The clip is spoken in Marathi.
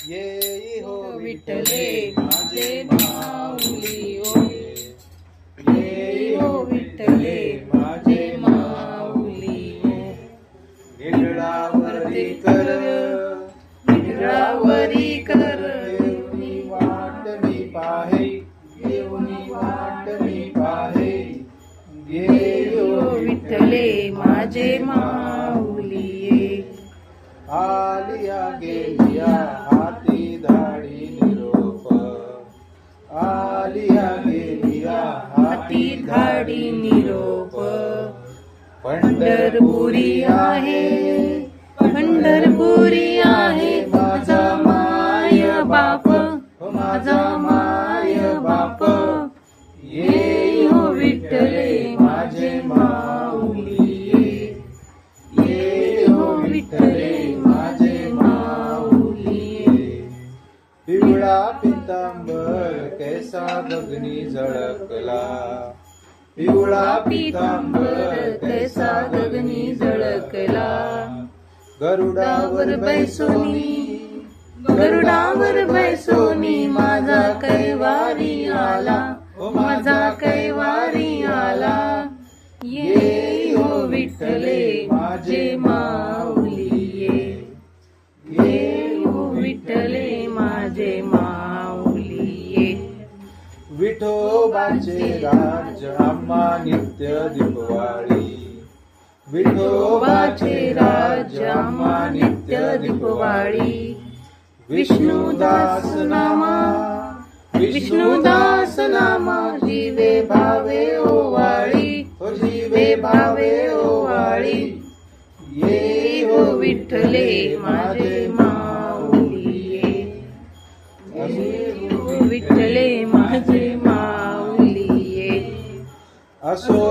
येई हो विठ्ठले माझे माऊली ओ, येई हो विठ्ठले माझे माऊली ओ. निगळावरी कर निगळावरी कर देऊनी वाट मी पाहे देऊनी वाट मी पाहे येई हो विठ्ठले माझे माऊली ये. आलिया गेलिया हाती धाडी निरोप आलिया गेलिया हाती धाडी निरोप. पंढरपुरी आहे पंढरपुरी आहे माझा माय बाप, माझा माय बाप. येई हो विठ्ठले माझे माऊली ये. येई हो विठ्ठले माझे माऊली ये. पिवळा पितांबर कैसा गगनी झळकला पिवळा पितांबर कैसा गगनी झळकला. गरुडावर बैसोनी गरुडावर बैसोनी माझा कैवारी आला, माझा कैवारी आला. येई हो विठ्ठले माझे माऊली ये. येई हो विठ्ठले माझे माऊली ये. विठोबाचे राज आम्हा नित्य दीपवाळी विठोबाचे राज आम्हा नित्य दीपवाळी. विष्णुदास नामा विष्णुदास नामा जीवे भावे ओवाळी, जीवे भावे ओवाळी. येई हो विठ्ठले माझे माऊली ये. येई हो विठ्ठले माझे माऊली ये. असो